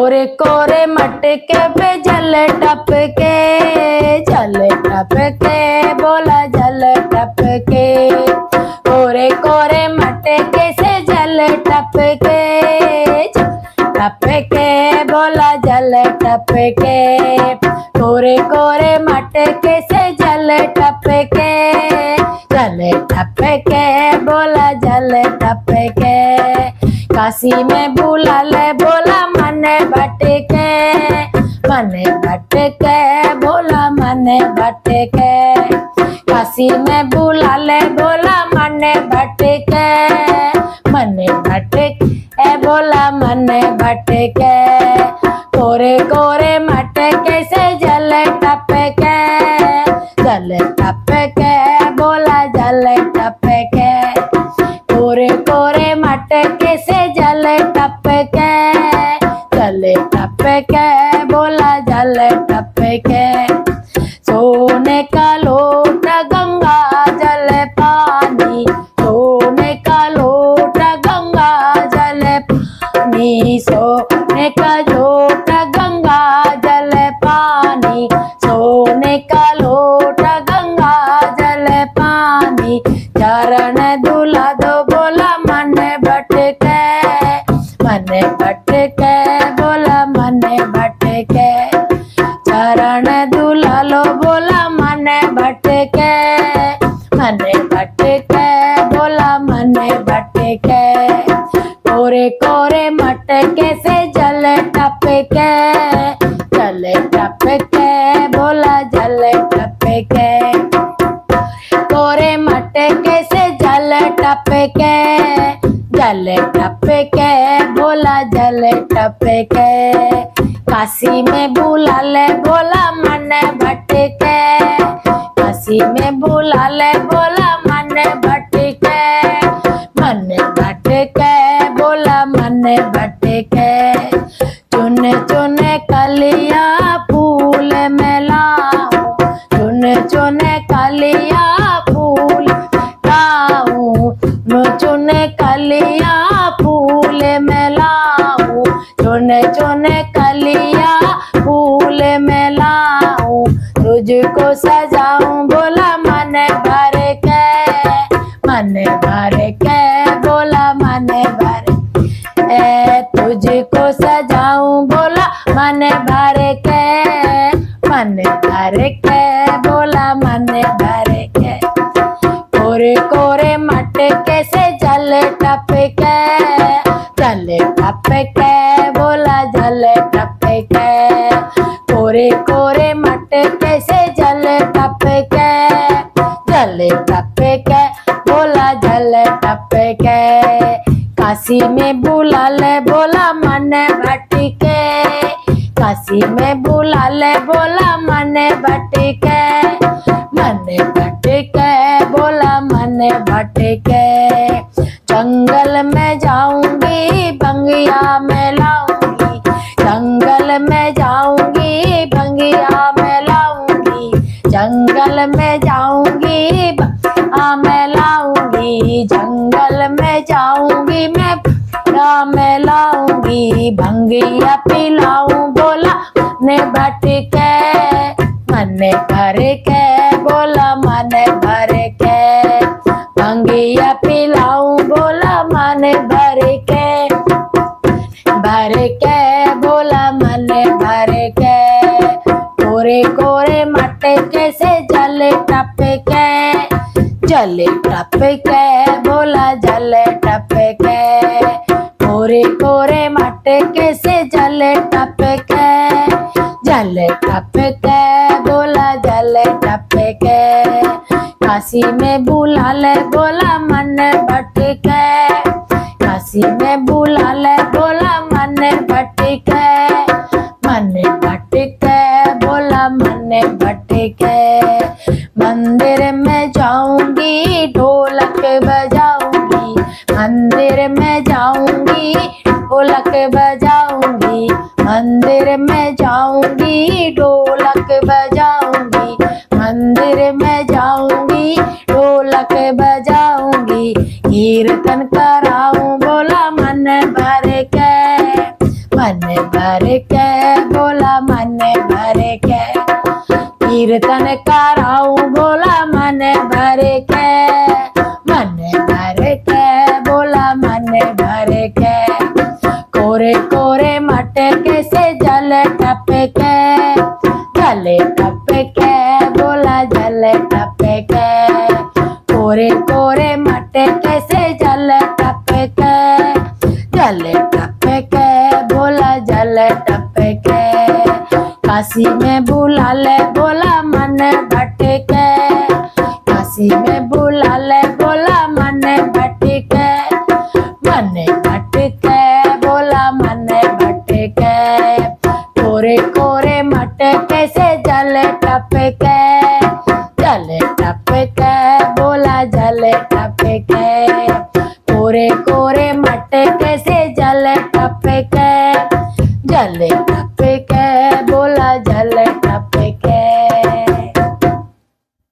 कोरे कोरे मटके पे जल टपके, जल टपके बोला जल टपके। कोरे कोरे मटके से जल टपके, टपके बोला जल टपके। कोरे कोरे मटके से जल टपके, जल टपके बोला जल टपके। काशी में बुला ले बोला मन भटके, मन भटके बोला मन भटके। काशी में बुला ले बोला मन भटके, मन भटके बोला मन भटके। कोरे कोरे मटके से जल टपके, जल टपके बोला जल टपके। कोरे कोरे मटके से जल टपके, जल टपके बोला जल टपके। सोने का लोटा गंगा जल पानी, सोने का लोटा गंगा जल पानी। सोने का लोटा गंगा जल पानी, सोने का लोटा गंगा जल पानी। चरण दुला दो बोला मन भटके, मन भटके बोला मन भटके। चरण दुला लो बोला मन भटके, मन भटके बोला मन भटके। कोरे कोरे मटके से जल टपके, जल टपके बोला जल टपके। कोरे मटके से जल टपके, जल टपके बोला जल टपके। काशी में बुला ले बोला मन भटके, काशी में बुला ले बोला मन भटके, मन भटके बोला मन भटके। चुन चुन कलिया फूल में लाऊं, चुन चुन कलिया फूल लाऊं, चुन कलिया फूल में लाऊं, चुन चुन कलिया फूल में लाऊं। तुझको सजाऊं बोला मन भर के, मन भर के बोला मन भर के। तुझको सजाऊं बोला मन भर के, मन भर के बोला मन भर के। कोरे कोरे मटके से जल टपके, जल टपके बोला जल टपके। कोरे कोरे मटके से जल टपके, जल टपके बोला जल टपके। काशी में बुला ले बोला मन भटके, काशी में बुला ले बोला मन भटके, मन भटके बोला मन भटके। जंगल में जाऊंगी बंगिया में लाऊंगी, जंगल में जाऊंगी बंगिया में लाऊंगी, जंगल में जाऊंगी में लाऊंगी, जंगल में जाऊंगी मैं में लाऊंगी। भंगिया पिलाऊं बोला ने भटके, मन भर के बोला मन भर के। भंगिया पिलाऊं बोला मन भर के, भर के बोला मन भर के। कोरे कोरे मटके से जल टपके, जल टपके बोला जल टपके। कोरे कोरे मटके से जल टपके, जल टपके बोला जल टपके। काशी में बुला ले बोला मन भटके, काशी में बुला ले बोला मन भटके, मन भटके बोला मन भटके। मंदिर में जाऊंगी ढोलक बजाऊंगी, मंदिर में जाऊंगी ढोलक बजाऊंगी, मंदिर में जाऊंगी ढोलक बजाऊंगी, मंदिर में जाऊंगी ढोलक बजाऊंगी। कीर्तन कराऊं बोला मन भर के, मन भर के बोला मन भर के। कीर्तन कराऊं बोला मन भर के, मन भर के बोला मन भर के। कोरे कोरे मटके से जल टपके, जल टपके बोला जल टपके। कोरे कोरे मटके से जल टपके, जल टपके बोला जल टपके। काशी में बुला ले बोला मन भटके, काशी में बुला ले बोला मन भटके। मन भटके बोला मन भटके। कोरे कोरे मटके से जल टपके, जल टपके बोला जल टपके। कोरे कोरे मटके से जल टपके, जल टपके।